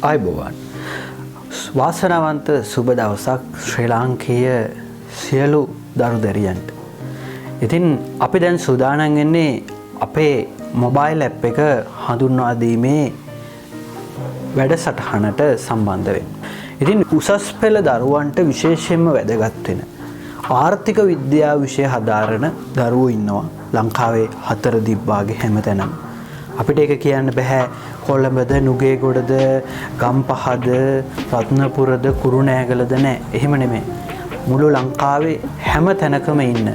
ආයුබෝවන් වාසනාවන්ත සුබ දවසක් ශ්‍රී ලාංකීය සියලු දරු දැරියන්ට. ඉතින් අපි දැන් සූදානම් වෙන්නේ අපේ මොබයිල් ඇප් එක හඳුන්වා දීමේ වැඩසටහනට සම්බන්ධ වෙන්න. ඉතින් උසස් පෙළ දරුවන්ට විශේෂයෙන්ම වැදගත් වෙන ආර්ථික විද්‍යාව විෂය හදාරන දරුවෝ ඉන්නවා ලංකාවේ 4 දිබ්බාගේ හැමතැනම. අපිට ඒක කියන්න බෑ කොළඹද නුගේගොඩද ගම්පහද රත්නපුරද කුරුණෑගලද නෑ. එහෙම නෙමෙයි. මුළු ලංකාවේ හැම තැනකම ඉන්න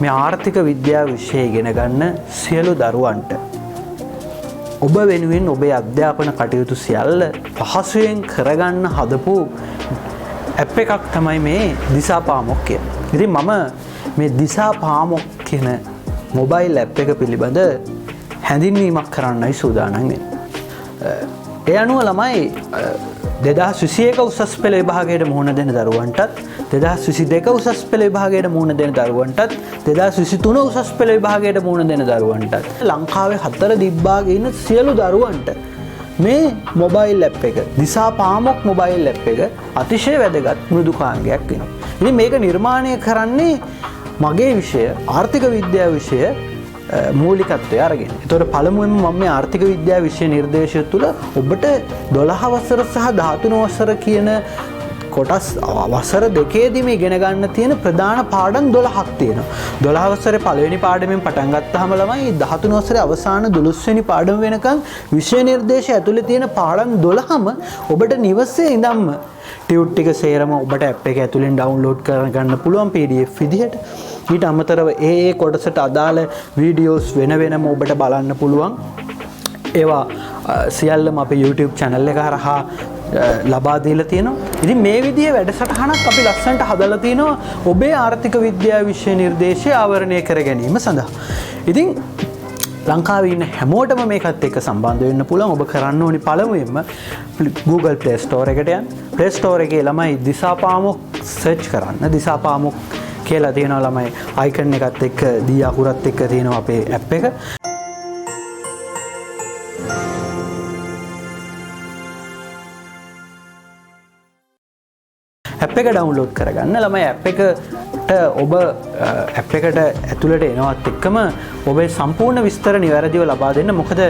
මේ ආර්ථික විද්‍යාව විෂය ඉගෙන ගන්න සියලු දරුවන්ට ඔබ වෙනුවෙන් ඔබේ අධ්‍යාපන කටයුතු සියල්ල පහසුවෙන් කරගන්න හදපු ඇප් එකක් තමයි මේ දිසාපාමොක් කියන්නේ. ඉතින් මම මේ දිසාපාමොක් කියන මොබයිල් ඇප් එක පිළිබඳ හැඳින්වීමක් කරන්නයි සූදානම් වෙන්නේ. ඒ අනුව ළමයි 2021 උසස් පෙළ විභාගයට මුහුණ දෙන දරුවන්ටත් 2022 උසස් පෙළ විභාගයට මුහුණ දෙන දරුවන්ටත් 2023 උසස් පෙළ විභාගයට මුහුණ දෙන දරුවන්ටත් ලංකාවේ 4 දිබ්බාගේ ඉන්න සියලු දරුවන්ට මේ මොබයිල් ඇප් එක දිසාපාමොක් මොබයිල් ඇප් එක අතිශය වැදගත් මෘදුකාංගයක් වෙනවා. ඉතින් මේක නිර්මාණය කරන්නේ මගේ විෂය ආර්ථික විද්‍යාව විෂය මූලිකත්වය අරගෙන. ඒතකොට පළමුවෙන්ම මම මේ ආර්ථික විද්‍යාව විෂය නිර්දේශය තුළ ඔබට 12 වසර සහ 13 වසර කියන කොටස් වසර දෙකේදීම ඉගෙන ගන්න තියෙන ප්‍රධාන පාඩම් 12ක් තියෙනවා. 12 වසරේ පළවෙනි පාඩමෙන් පටන් ගත්තාම ළමයි 13 වසරේ අවසාන 12 වෙනි පාඩම වෙනකන් විෂය නිර්දේශය ඇතුලේ තියෙන පාඩම් 12ම ඔබට නිවසේ ඉඳන්ම ටියුට් ටික සේරම ඔබට ඇප් එක ඇතුලෙන් ඩවුන්ලෝඩ් කරගන්න පුළුවන් PDF විදිහට. ඊට අමතරව ඒ කොටසට අදාළ වීඩියෝස් වෙන වෙනම ඔබට බලන්න පුළුවන්. ඒවා සියල්ලම අපේ YouTube channel එක හරහා ලබා දීලා තියෙනවා. ඉතින් මේ විදිහේ වැඩසටහනක් අපි ලස්සනට හදලා තිනවා ඔබේ ආර්ථික විද්‍යාව විෂය නිර්දේශය ආවරණය කර ගැනීම සඳහා. ඉතින් ලංකාවේ ඉන්න හැමෝටම මේකත් එක්ක සම්බන්ධ වෙන්න පුළුවන්. ඔබ කරන්න ඕනි පළමුවෙන්ම Google Play Store එකට යන්න. Play Store එකේ ළමයි දිසාපාමොක් සර්ච් කරන්න. දිසාපාමොක් කියලා තියෙනවා ළමයි අයිකන් එකත් එක්ක දී අකුරත් එක්ක තියෙනවා අපේ ඇප් එක. ඇප් එක ඩවුන්ලෝඩ් කරගන්න. ළමයි ඇප් එකට ඔබ ඇප් එකට ඇතුළට එනවත් එක්කම ඔබේ සම්පූර්ණ විස්තර නිවැරදිව ලබා දෙන්න. මොකද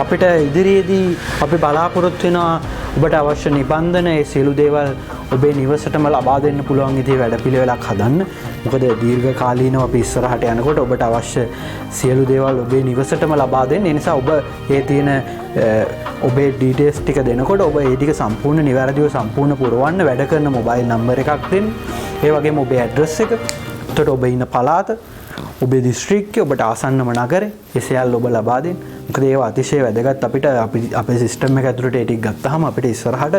අපිට ඉදිරියේදී අපි බලාපොරොත්තු වෙනවා ඔබට අවශ්‍ය නිබන්ධන ඒ සියලු දේවල් ඔබේ නිවසටම ලබා දෙන්න පුළුවන් විදිහේ වැඩපිළිවෙලක් හදන්න. මොකද දීර්ඝ කාලීනව අපි ඉස්සරහට යනකොට ඔබට අවශ්‍ය සියලු දේවල් ඔබේ නිවසටම ලබා දෙන්න. ඒ නිසා ඔබ ඒ තියෙන ඔබේ ඩීටේල්ස් ටික දෙනකොට ඔබ ඒ ටික සම්පූර්ණ නිවැරදිව සම්පූර්ණ පුරවන්න වැඩ කරන මොබයිල් නම්බර් එකක් දෙන්න. ඒ වගේම ඔබේ ඇඩ්‍රස් එක, එතකොට ඔබ ඉන්න පළාත, ඔබේ දිස්ත්‍රික්කය, ඔබට ආසන්නම නගරය, ඒ සියල්ල ඔබ ලබා දෙන්න. මොකද ඒවා අතිශය වැදගත්. අපිට අපේ සිස්ටම් එක ඇතුළට ඒ ටික ගත්තාම අපිට ඉස්සරහට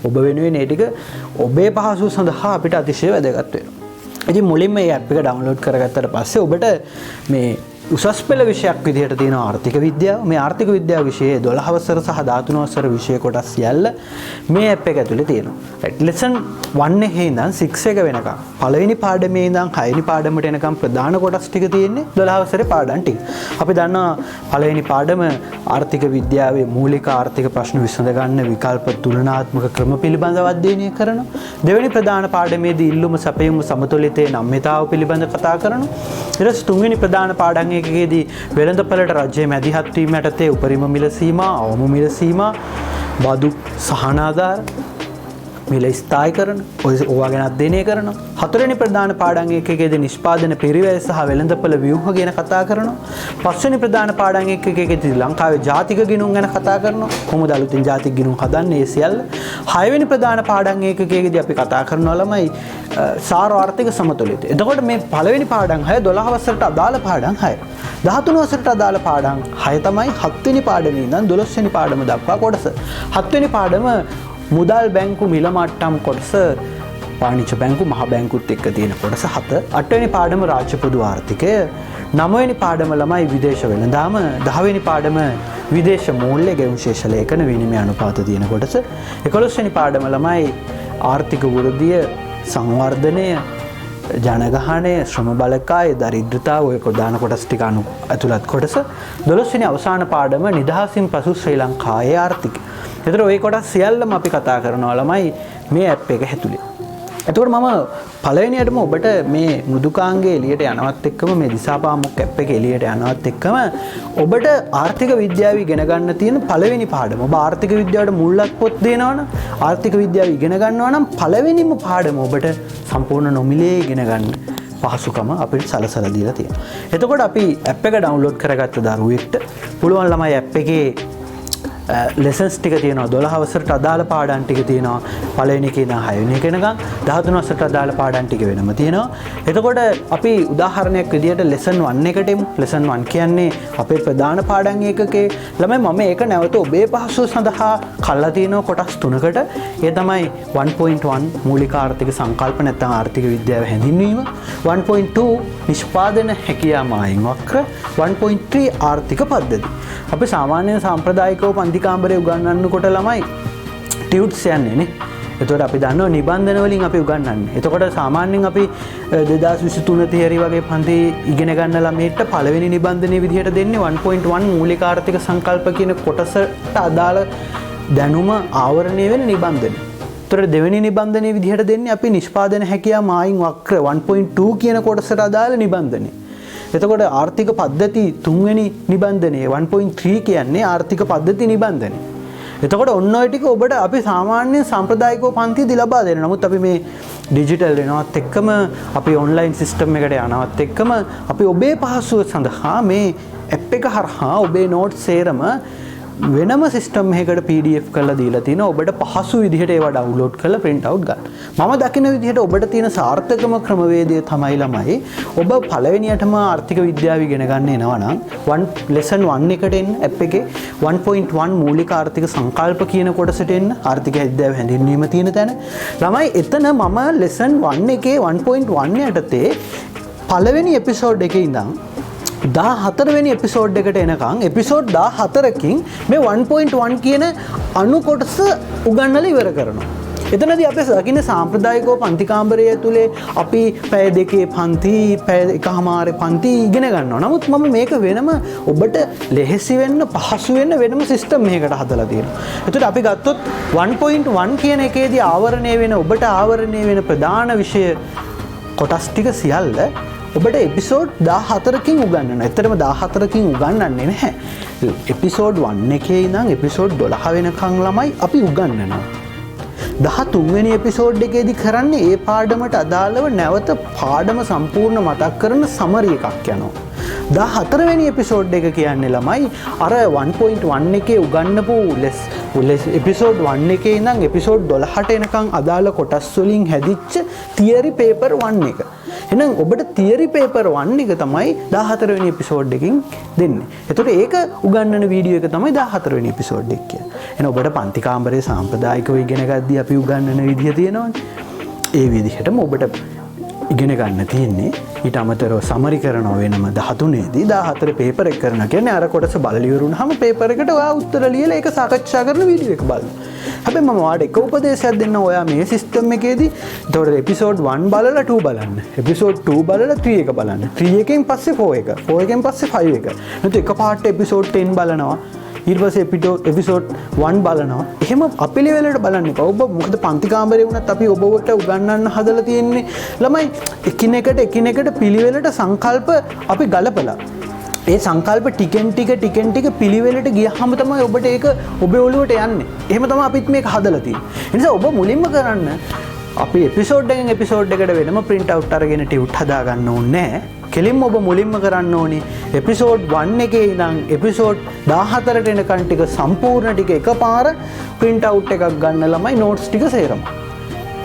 ඔබ වෙනුවෙන් ඒ ටික ඔබේ පහසුව සඳහා අපිට අතිශය වැදගත් වෙනවා. ඉතින් මුලින්ම මේ ඇප් එක ඩවුන්ලෝඩ් කරගත්තට පස්සේ ඔබට මේ උසස් පෙළ විෂයක් විදිහට තියෙන ආර්ථික විද්‍යාව. මේ ආර්ථික විද්‍යාව විෂයේ 12 වසර සහ 13 වසර විෂය කොටස් සියල්ල මේ ඇප් එක ඇතුලේ තියෙනවා. right lesson 1 එකේ ඉඳන් 6 එක වෙනකම් පළවෙනි පාඩමේ ඉඳන් 6 වෙනි පාඩමට එනකම් ප්‍රධාන කොටස් ටික තියෙන්නේ 12 වසරේ පාඩම් ටික. අපි දන්නවා පළවෙනි පාඩම ආර්ථික විද්‍යාවේ මූලික ආර්ථික ප්‍රශ්න විසඳ ගන්න විකල්ප තුලනාත්මක ක්‍රම පිළිබඳව අධ්‍යයනය කරනවා. දෙවෙනි ප්‍රධාන පාඩමේදී ඉල්ලුම සැපයුම සමතුලිතයේ නම්‍යතාව පිළිබඳව කතා කරනවා. ඊට පස්සේ තුන්වෙනි ප්‍රධාන පාඩම් එකේදී වෙළඳපළට රජයේ මැදිහත් වීම යටතේ උපරිම මිල සීමා, අවම මිල සීමා, බදු සහනාධාර, මිල ස්ථායීකරණ ඔවා ගැන අධ්‍යයනය කරනවා. හතරවෙනි ප්‍රධාන පාඩම් එකකේදී නිෂ්පාදන පිරිවැය සහ වෙළඳපළ ව්‍යුහ ගැන කතා කරනවා. පස්වෙනි ප්‍රධාන පාඩම් එකකේදී ලංකාවේ ජාතික ගිණුම් ගැන කතා කරනවා. කොහොමද අලුතින් ජාතික ගිණුම් හදන්නේ ඒ සියල්ල. හයවෙනි ප්‍රධාන පාඩම් එකකේදී අපි කතා කරනවා ළමයි සාර්වත්‍රික සමතුලිතය. එතකොට මේ පළවෙනි පාඩම් 6 12 වසරට අදාළ පාඩම් 6. 13 වසරට අදාළ පාඩම් 6 තමයි 7 වෙනි පාඩමේ ඉඳන් 12 වෙනි පාඩම දක්වා කොටස. 7 වෙනි පාඩම මුදල් බැංකු මිල මට්ටම් කොටස, වාණිජ්‍ය බැංකු මහ බැංකුත් එක්ක තියෙන කොටස 7. 8 වෙනි පාඩම රාජ්‍ය පොදු ආර්ථිකය, 9 වෙනි පාඩම ළමයි විදේශ වෙළඳාම, 10 වෙනි පාඩම විදේශ මූල්‍ය ගෙවුම් ශේෂ ලේඛන විනිමය අනුපාත තියෙන කොටස, 11 වෙනි පාඩම ළමයි ආර්ථික වෘද්ධිය, සංවර්ධනය, ජනගහනය, ශ්‍රම බලකාය, දරිද්‍රතාව ඔය ප්‍රධාන කොටස් ටික ඇතුළත් කොටස. 12 වෙනි අවසාන පාඩම නිදහසින් පසු ශ්‍රී ලංකාවේ ආර්ථිකය. ඒතර ওই කොටස් සියල්ලම අපි කතා කරනවා ළමයි මේ ඇප් එක ඇතුලේ. එතකොට මම පළවෙනියටම ඔබට මේ මෘදුකාංගයේ එළියට යනවත් එක්කම මේ දිසාපාමොක් ඇප් එක එළියට යනවත් එක්කම ඔබට ආර්ථික විද්‍යාව ඉගෙන ගන්න තියෙන පළවෙනි පාඩම. ඔබ ආර්ථික විද්‍යාවට මුල්ලක් පොත් දෙනවනම් ආර්ථික විද්‍යාව ඉගෙන ගන්නවා නම් පළවෙනිම පාඩම ඔබට සම්පූර්ණ නොමිලේ ඉගෙන ගන්න පහසුකම අපිට සලසලා දීලා තියෙනවා. එතකොට අපි ඇප් එක ඩවුන්ලෝඩ් කරගත්ත දරුවෙක්ට පුළුවන් ළමයි ඇප් එකේ ලෙසන්ස් ටික තියෙනවා 12 වසරට අදාළ පාඩම් ටික තියෙනවා පළවෙනි එකේ ඉඳන් 6 වෙනි එක වෙනකන් 13 වසරට අදාළ පාඩම් ටික වෙනම තියෙනවා. එතකොට අපි උදාහරණයක් විදිහට ලෙසන් 1 එකට එමු. ලෙසන් 1 කියන්නේ අපේ ප්‍රධාන පාඩම් ඒකකේ ළමයි මම ඒක නැවත ඔබේ පහසුව සඳහා කල්ලා තියෙනවා කොටස් 3කට. ඒ තමයි 1.1 මූලික ආර්ථික සංකල්ප නැත්නම් ආර්ථික විද්‍යාව හැඳින්වීම, 1.2 නිෂ්පාදන හැකියාව මායිම් වක්‍ර, 1.3 ආර්ථික පද්ධති. අපි සාමාන්‍යයෙන් සාම්ප්‍රදායිකව පන්ති කාමරේ උගන්වන්නකොට ළමයි ටියුට්ස් යන්නේ නේ. එතකොට අපි දන්නවා නිබන්ධන වලින් අපි උගන්වන්නේ. එතකොට සාමාන්‍යයෙන් අපි 2023 තියරි වගේ පන්ති ඉගෙන ගන්න ළමයිට පළවෙනි නිබන්ධනයේ විදිහට දෙන්නේ 1.1 මූලික ආර්ථික සංකල්ප කියන කොටසට අදාළ දැනුම ආවරණය වෙන නිබන්ධනය. එතකොට දෙවෙනි නිබන්ධනයේ විදිහට දෙන්නේ අපි නිෂ්පාදන හැකියාව මායිම් වක්‍ර 1.2 කියන කොටසට අදාළ නිබන්ධනය. එතකොට ආර්ථික පද්ධති තුන්වෙනි නිබන්ධනයේ 1.3 කියන්නේ ආර්ථික පද්ධති නිබන්ධනය. එතකොට ඔන්න ඔය ටික ඔබට අපි සාමාන්‍ය සම්ප්‍රදායිකව පන්තියේදී ලබා දෙනවා. නමුත් අපි මේ ඩිජිටල් වෙනවත් එක්කම අපි ඔන්ලයින් සිස්ටම් එකට යනවත් එක්කම අපි ඔබේ පහසුව සඳහා මේ ඇප් එක හරහා ඔබේ නෝට්ස් සේරම වෙනම සිස්ටම් එකකට PDF කරලා දීලා තිනවා. ඔබට පහසු විදිහට ඒවා ඩවුන්ලෝඩ් කරලා print out ගන්න. මම දකින විදිහට ඔබට තියෙන සාර්ථකම ක්‍රමවේදය තමයි ළමයි ඔබ පළවෙනියටම ආර්ථික විද්‍යාව ඉගෙන ගන්න එනවා නම් lesson 1 එකට එන්න ඇප් එකේ 1.1 මූලික ආර්ථික සංකල්ප කියන කොටසට එන්න ආර්ථික විද්‍යාව හැඳින්වීම තියෙන තැන ළමයි එතන මම lesson 1 එකේ 1.1 යටතේ පළවෙනි එපිසෝඩ් එකේ ඉඳන් 14 වෙනි එපිසෝඩ් එකට එනකන් එපිසෝඩ් 14කින් මේ 1.1 කියන අණු කොටස උගන්වලා ඉවර කරනවා. එතනදී අපි දකින්න සාම්ප්‍රදායිකව පන්ති කාමරය ඇතුලේ අපි පැය දෙකේ පන්ති පැය එකමාරේ පන්ති ඉගෙන ගන්නවා. නමුත් මම මේක වෙනම ඔබට ලෙහෙසි වෙන්න පහසු වෙන්න වෙනම සිස්ටම් එකකට හදලා තියෙනවා. එතකොට අපි ගත්තොත් 1.1 කියන එකේදී ආවරණය වෙන ඔබට ආවරණය වෙන ප්‍රධාන විෂය කොටස් ටික සියල්ල ඔබට එපිසෝඩ් 14කින් උගන්වනවා. ඇත්තටම 14කින් උගන්වන්නේ නැහැ. එපිසෝඩ් 1 එකේ ඉඳන් එපිසෝඩ් 12 වෙනකන් ළමයි අපි උගන්වනවා. 13 වෙනි එපිසෝඩ් එකේදී කරන්නේ ඒ පාඩමට අදාළව නැවත පාඩම සම්පූර්ණ මතක් කරන සමරි එකක් යනවා. 14 වෙනි එපිසෝඩ් එක කියන්නේ ළමයි අර 1.1 එකේ උගන්වපු එපිසෝඩ් 1 එකේ ඉඳන් එපිසෝඩ් 12ට එනකන් අදාළ කොටස් වලින් හැදිච්ච තියරි පේපර් 1 එක. එහෙනම් ඔබට තියරි පේපර් 1 එක තමයි 14 වෙනි එපිසෝඩ් එකකින් දෙන්නේ. එතකොට ඒක උගන්වන වීඩියෝ එක තමයි 14 වෙනි එපිසෝඩ් එක කියන්නේ. එහෙනම් ඔබට පන්ති කාමරේ සාම්ප්‍රදායිකව ඉගෙන ගද්දී අපි උගන්වන විදිය තියෙනවානේ. ඒ විදිහටම ඔබට ඉගෙන ගන්න තියෙන්නේ. ඊට අමතරව සමරි කරනවා වෙනම 13 දී 14 පේපර් එක කරනවා කියන්නේ අර කොටස බලලා ඉවරුනහම පේපර් එකට ඔයා උත්තර ලියලා ඒක සාකච්ඡා කරන වීඩියෝ එක බලන්න. හැබැයි මම ඔයාලට එක උපදේශයක් දෙන්න. ඔයා මේ සිස්ටම් එකේදී එතකොට එපිසෝඩ් 1 බලලා 2 බලන්න. එපිසෝඩ් 2 බලලා 3 එක බලන්න. 3 එකෙන් පස්සේ 4 එක. 4 එකෙන් පස්සේ 5 එක. නැත්නම් එකපාරට එපිසෝඩ් 10 බලනවා. ඊට පස්සේ එපිසෝඩ් 1 බලනවා. එහෙම අපිලිවෙලට බලන්න එපා. ඔබ මොකද පන්ති කාමරේ වුණත් අපි ඔබට උගන්වන්න හදලා තියෙන්නේ ළමයි එකිනෙකට පිළිවෙලට සංකල්ප අපි ගලපලා ඒ සංකල්ප ටිකෙන් ටික පිළිවෙලට ගියහම තමයි ඔබට ඒක ඔබේ ඔළුවට යන්නේ. එහෙම තමයි අපිත් මේක හදලා තියෙන්නේ. ඒ නිසා ඔබ මුලින්ම කරන්න අපි එපිසෝඩ් එකෙන් එපිසෝඩ් එකට වෙනම print out අරගෙන ටියුට් හදා ගන්න ඕනේ නැහැ. කෙලින්ම ඔබ මුලින්ම කරන්න ඕනේ එපිසෝඩ් 1 එකේ ඉඳන් එපිසෝඩ් 14ට එනකන් ටික සම්පූර්ණ ටික එකපාර print out එකක් ගන්න ළමයි notes ටික සේරම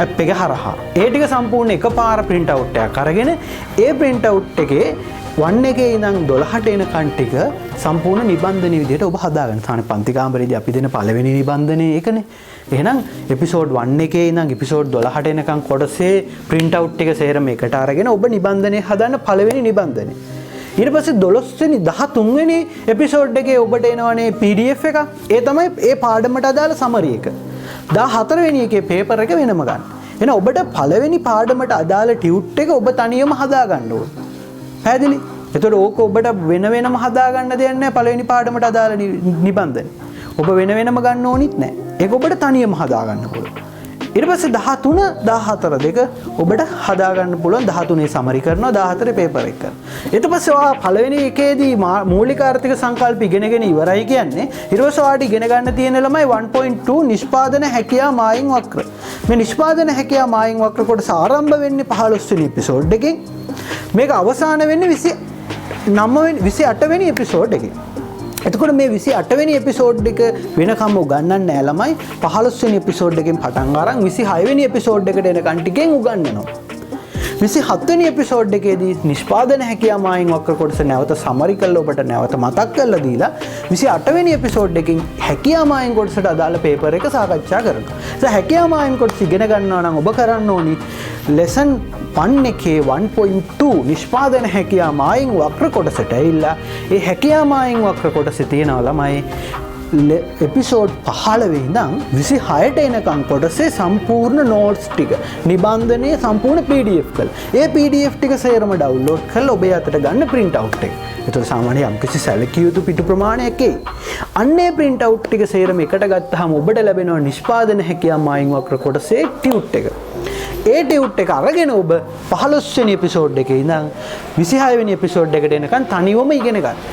ඇප් එක හරහා. ඒ ටික සම්පූර්ණ එකපාර print out එකක් අරගෙන ඒ print out එකේ 1 එකේ ඉඳන් 12ට එනකන් ටික සම්පූර්ණ නිබන්ධන විදිහට ඔබ හදාගන්න. තානේ පන්ති කාමරේදී අපි දෙන පළවෙනි නිබන්ධනේ ඒකනේ. එහෙනම් එපිසෝඩ් 1 එකේ ඉඳන් එපිසෝඩ් 12ට එනකන් කොටසේ print out එක සේරම එකට අරගෙන ඔබ නිබන්ධනේ හදන්න පළවෙනි නිබන්ධනේ. ඊට පස්සේ 12 වෙනි 13 වෙනි එපිසෝඩ් එකේ ඔබට එනවනේ PDF එකක්. ඒ තමයි ඒ පාඩමට අදාළ සමරි එක. 14 වෙනි එකේ පේපර් එක වෙනම ගන්න. එහෙනම් ඔබට පළවෙනි පාඩමට අදාළ ටියුට් එක ඔබ තනියම හදා ගන්න ඕනේ. පැහැදිලි? එතකොට ඕක ඔබට වෙනම හදා ගන්න දෙයක් නැහැ පළවෙනි පාඩමට අදාළ නිබන්ධනේ. ඔබ වෙනම ගන්න ඕනිත් නැහැ. ඒක ඔබට තනියම හදා ගන්න පුළුවන්. ඊට පස්සේ 13 14 දෙක ඔබට හදා ගන්න පුළුවන්. 13 සමරි කරනවා 14 පේපර් එක කරනවා. ඊට පස්සේ ඔයා පළවෙනි එකේදී මූලික ආර්ථික සංකල්ප ඉගෙනගෙන ඉවරයි කියන්නේ. ඊට පස්සේ ඔයාට ඉගෙන ගන්න තියෙන ළමයි 1.2 නිෂ්පාදන හැකියාව මායිම් වක්‍ර. මේ නිෂ්පාදන හැකියාව මායිම් වක්‍ර කොටස ආරම්භ වෙන්නේ 15 වෙනි එපිසෝඩ් එකෙන්. මේක අවසාන වෙන්නේ 28 වෙනි එපිසෝඩ් එකෙන්. එතකොට මේ 28 වෙනි එපිසෝඩ් එක වෙනකම් උගන්වන්නේ නැහැ ළමයි. 15 වෙනි එපිසෝඩ් එකෙන් පටන් අරන් 26 වෙනි එපිසෝඩ් එකට එනකන් ටිකෙන් උගන්වනවා. 27 වෙනි එපිසෝඩ් එකේදී නිෂ්පාදන හැකියාව මායිම් වක්‍ර කොටස නැවත සමරි කරලා ඔබට නැවත මතක් කරලා දීලා 28 වෙනි එපිසෝඩ් එකකින් හැකියාව මායිම් කොටසට අදාළ පේපර් එක සාකච්ඡා කරනවා. ඒ හැකියාව මායිම් කොටස ඉගෙන ගන්නවා නම් ඔබ කරන්න ඕනි ලෙසන් 1 එකේ 1.2 නිෂ්පාදන හැකියාව මායිම් වක්‍ර කොටසට ඇවිල්ලා ඒ හැකියාව මායිම් වක්‍ර කොටසේ තියෙනවා ළමයි එපිසෝඩ් 15 ඉඳන් 26ට එනකම් කොටසේ සම්පූර්ණ නෝට්ස් ටික නිබන්ධනයේ සම්පූර්ණ PDF කළ. ඒ PDF ටික සේරම ඩවුන්ලෝඩ් කරලා ඔබේ අතට ගන්න print out එක. ඒතකොට සාමාන්‍යයෙන් යම්කිසි සැලකිය යුතු පිටු ප්‍රමාණයක් එයි. අන්නේ print out ටික සේරම එකට ගත්තාම ඔබට ලැබෙනවා නිෂ්පාදන හැකියාව මායිම් වක්‍ර කොටසේ ටියුට් එක. ඒ ටියුට් එක අරගෙන ඔබ 15 වෙනි එපිසෝඩ් එකේ ඉඳන් 26 වෙනි එපිසෝඩ් එකට එනකම් තනිවම ඉගෙන ගන්න.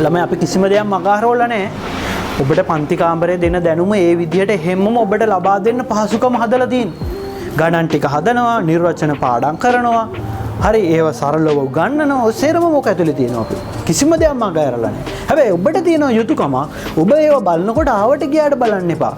ළමයි අපි කිසිම දෙයක් මගහරවලා නැහැ. ඔබට පන්ති කාමරේ දෙන දැනුම ඒ විදිහට හැමෝම ඔබට ලබා දෙන්න පහසුකම් හදලා තියෙනවා. ගණන් ටික හදනවා, නිර්වචන පාඩම් කරනවා. හරි ඒව සරලව උගන්වනවා. ඔය සේරම මොක ඇතුලේ තියෙනවා අපි. කිසිම දෙයක් මගහරලා නැහැ. හැබැයි ඔබට තියෙන යුතුයකම ඔබ ඒව බලනකොට ආවට ගියාට බලන්න එපා.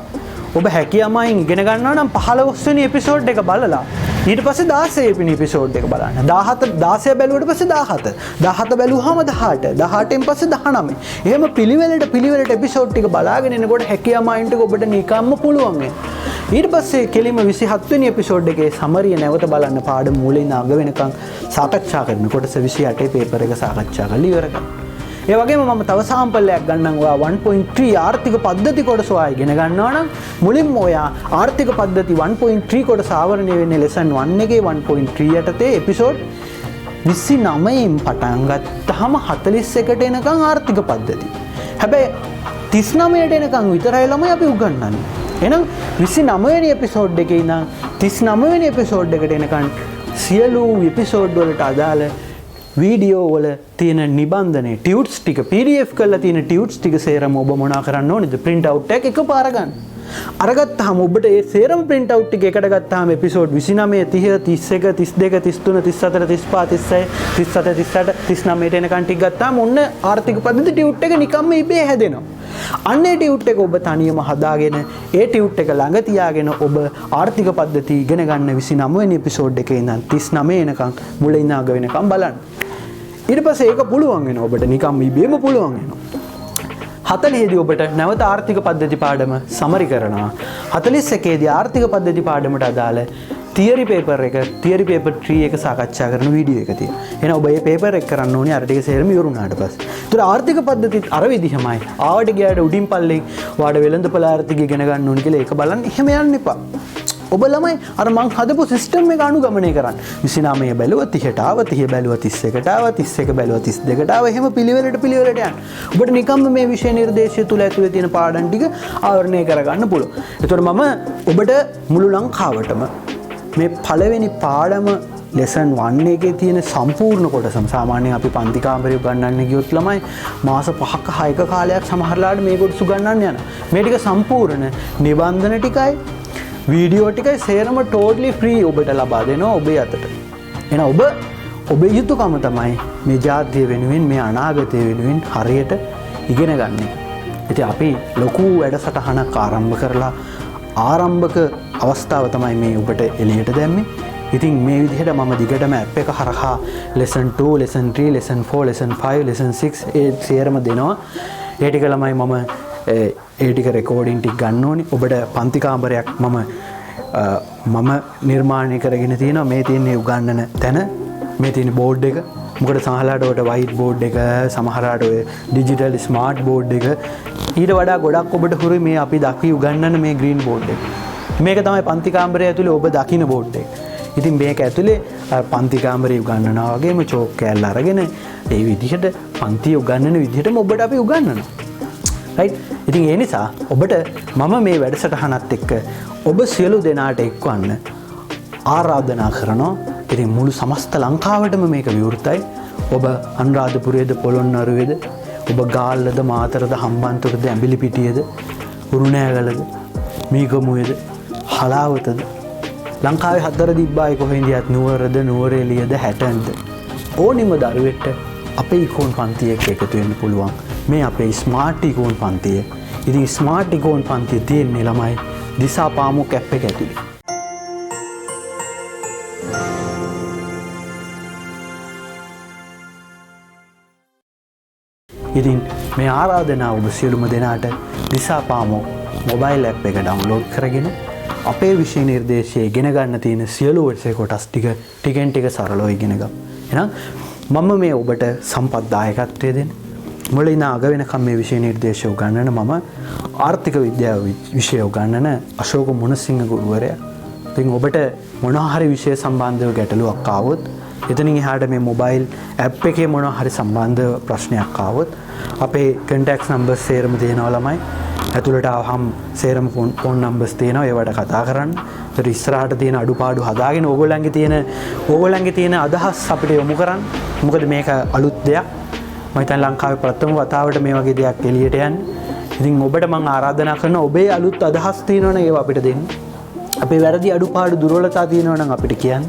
ඔබ හැකියාවමින් ඉගෙන ගන්නවා නම් 15 වෙනි එපිසෝඩ් එක බලලා ඊට පස්සේ 16 වෙනි එපිසෝඩ් එක බලන්න. 16 බැලුවට පස්සේ 17. 17 බැලුවාම 18. 18න් පස්සේ 19. එහෙම පිළිවෙලට එපිසෝඩ් ටික බලාගෙන එනකොට හැකියාවමින් ටික ඔබට නිකම්ම පුළුවන් වෙනවා. ඊට පස්සේ කෙලින්ම 27 වෙනි එපිසෝඩ් එකේ සමරිය නැවත බලන්න පාඩම මුලින් අග වෙනකන් සාකච්ඡා කරනකොට 28 පේපර් එක සාකච්ඡා කරලා ඉවර කරනවා. ඒ වගේම මම තව සාම්පල් එකක් ගන්නම්. ඔයා 1.3 ආර්ථික පද්ධති කොටස ඔයා ඉගෙන ගන්නවා නම් මුලින්ම ඔයා ආර්ථික පද්ධති 1.3 කොටස ආවරණය වෙන්නේ ලෙසන් 1 එකේ 1.3 යටතේ එපිසෝඩ් 29න් පටන් ගත්තාම 41ට එනකන් ආර්ථික පද්ධති. හැබැයි 39ට එනකන් විතරයි ළමයි අපි උගන්වන්නේ. එහෙනම් 29 වෙනි එපිසෝඩ් එකේ ඉඳන් 39 වෙනි එපිසෝඩ් එකට එනකන් සියලු එපිසෝඩ් වලට අදාළ වීඩියෝ වල තියෙන නිබන්ධනේ ටියුට්ස් ටික PDF කරලා තියෙන ටියුට්ස් ටික සේරම ඔබ මොනා කරන්න ඕනේද? print out එකක් එකපාර ගන්න. අරගත්තාම ඔබට ඒ සේරම print out ටික එකට ගත්තාම එපිසෝඩ් 29 30 31 32 33 34 35 36 37 38 39 එනකන් ටික ගත්තාම ඔන්න ආර්ථික පද්ධති ටියුට් එක නිකම්ම ඉබේ හැදෙනවා. අන්නේ ටියුට් එක ඔබ තනියම හදාගෙන ඒ ටියුට් එක ළඟ තියාගෙන ඔබ ආර්ථික පද්ධති ඉගෙන ගන්න 29 වෙනි එපිසෝඩ් එකේ ඉඳන් 39 එනකන් මුල ඉඳන් අග වෙනකන් බලන්න. ඊට පස්සේ ඒක පුළුවන් වෙනවා ඔබට නිකම් ඉබේම පුළුවන් වෙනවා. 40 දී ඔබට නැවත ආර්ථික පද්ධති පාඩම සමරි කරනවා. 41 දී ආර්ථික පද්ධති පාඩමට අදාළ තියරි පේපර් 3 එක සාකච්ඡා කරන වීඩියෝ එක තියෙනවා. එහෙනම් ඔබ මේ පේපර් එක කරන්න ඕනේ අර ටික සේරම ඉවරුනාට පස්සේ. ඒතර ආර්ථික පද්ධතිත් අර විදිහමයි. ආවට ගියාට උඩින් පල්ලෙන් වාඩ වෙළඳපොළ ආර්ථිකය ඉගෙන ගන්න ඕනේ කියලා ඒක බලන්න එහෙම යන්න එපා. ඔබ ළමයි අර මං හදපු සිස්ටම් එක අනුගමනය කරන්න. 29 බැලුවා 30ට ආවා 30 බැලුවා 31ට ආවා 31 බැලුවා 32ට ආවා එහෙම පිළිවෙලට යන්න. ඔබට නිකම්ම මේ විෂය නිර්දේශය තුල ඇතුලේ තියෙන පාඩම් ටික ආවරණය කරගන්න පුළුවන්. ඒතකොට මම ඔබට මුළු ලංකාවටම මේ පළවෙනි පාඩම ලෙසන් 1 එකේ තියෙන සම්පූර්ණ කොටසම සාමාන්‍යයෙන් අපි පන්ති කාමරේ උගන්වන්න ගියොත් ළමයි මාස 5ක 6ක කාලයක් සමහරලාට මේ කොටස උගන්වන්න යනවා. මේ ටික සම්පූර්ණ නිබන්ධන ටිකයි වීඩියෝ ටිකයි සේරම ටෝටලි ෆ්‍රී ඔබට ලබා දෙනවා ඔබේ අතට. එහෙනම් ඔබේ යුතුයකම තමයි මේ ජාතිය වෙනුවෙන් මේ අනාගතය වෙනුවෙන් හරියට ඉගෙන ගන්න. ඉතින් අපි ලොකු වැඩසටහනක් ආරම්භ කරලා ආරම්භක අවස්ථාව තමයි මේ ඔබට එළියට දැම්මේ. ඉතින් මේ විදිහට මම දිගටම ඇප් එක හරහා lesson 2, lesson 3, lesson 4, lesson 5, lesson 6 ඒ සේරම දෙනවා. ඒ ටික ළමයි මම ඒ ටික රෙකෝඩින් ටික ගන්න ඕනේ. ඔබට පන්ති කාමරයක් මම නිර්මාණය කරගෙන තියෙනවා. මේ තියෙන උගන්නන තැන මේ තියෙන බෝඩ් එක. මොකද සමහරලාට ඔයාලට වයිට් බෝඩ් එක, සමහරලාට ඔය ඩිජිටල් ස්මාර්ට් බෝඩ් එක ඊට වඩා ගොඩක් ඔබට හුරුයි මේ අපි දක්වි උගන්නන මේ ග්‍රීන් බෝඩ් එක. මේක තමයි පන්ති කාමරය ඇතුලේ ඔබ දකින්න බෝඩ් එක. ඉතින් මේක ඇතුලේ පන්ති කාමරේ උගන්නනවා වගේම චෝක් කෑල්ල අරගෙන ඒ විදිහට පන්ති උගන්නන විදිහටම ඔබට අපි උගන්නනවා. රයිට්. ඉතින් ඒ නිසා ඔබට මම මේ වැඩසටහනත් එක්ක ඔබ සියලු දෙනාට එක්වන්න ආරාධනා කරනවා. ඉතින් මුළු සමස්ත ලංකාවටම මේක විවෘතයි. ඔබ අනුරාධපුරයේද පොළොන්නරුවේද ඔබ ගාල්ලද මාතරද හම්බන්තොටද ඇඹිලිපිටියේද උරුණෑගලද මීගමුවේද හලාවතද ලංකාවේ හතර දිබ්බායි කොහෙන්දියත් නුවරද නුවරඑළියද හැටන්ද ඕනිම දරුවෙක්ට අපේ ඉකෝන් පන්තිය එක්ක එකතු වෙන්න පුළුවන්. මේ අපේ ස්මාර්ට් ඉකෝන් පන්තිය. ඉතින් ස්මාර්ට් ඉකෝන් පන්තිය තියෙන්නේ ළමයි දිසාපාමොක් ඇප් එක ඇතුලේ. ඉතින් මේ ආරාධනාව ඔබ සියලුම දෙනාට දිසාපාමොක් මොබයිල් ඇප් එක ඩවුන්ලෝඩ් කරගෙන අපේ විෂය නිර්දේශයේ ඉගෙන ගන්න තියෙන සියලු විෂය කොටස් ටිකෙන් ටික සරලව ඉගෙන ගමු. එහෙනම් මම මේ ඔබට සම්පත් දායකත්වය දෙන්න. මුලින්ම අග වෙනකම් මේ විෂය නිර්දේශය උගන්වන මම ආර්ථික විද්‍යාව විෂය උගන්වන අශෝක මුණසිංහ ගුරුවරයා. ඉතින් ඔබට මොනවා හරි විෂය සම්බන්ධව ගැටලුවක් ආවොත් එතනින් එහාට මේ මොබයිල් ඇප් එකේ මොනවා හරි සම්බන්ධ ප්‍රශ්නයක් ආවොත් අපේ කන්ටැක්ට්ස් නම්බර්ස් සේරම තියෙනවා ළමයි. ඇතුළට ආවහම සේරම ෆෝන් නම්බර්ස් තියෙනවා. ඒවට කතා කරන්න. ඒතර ඉස්සරහට තියෙන අඩුපාඩු හදාගෙන ඕගොල්ලන්ගේ තියෙන අදහස් අපිට යොමු කරන්න. මොකද මේක අලුත් දෙයක්. මම හිතන්නේ ලංකාවේ ප්‍රථම වතාවට මේ වගේ දෙයක් එළියට යන්නේ. ඉතින් ඔබට මම ආරාධනා කරනවා ඔබේ අලුත් අදහස් තියෙනවනේ ඒව අපිට දෙන්න. අපේ වැරදි අඩුපාඩු දුර්වලතා තියෙනවනම් අපිට කියන්න.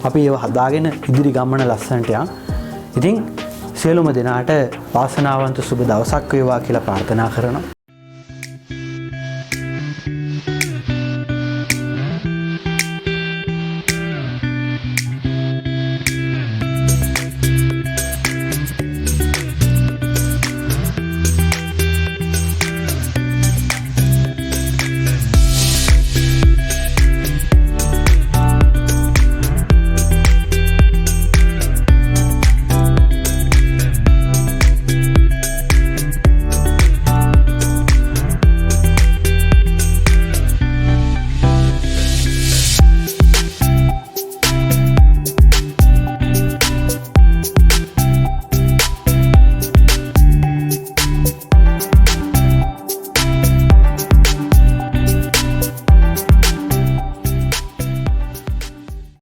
අපි ඒව හදාගෙන ඉදිරි ගමන ලස්සනට යන්න. ඉතින් සියලුම දෙනාට වාසනාවන්ත සුබ දවසක් වේවා කියලා ප්‍රාර්ථනා කරනවා.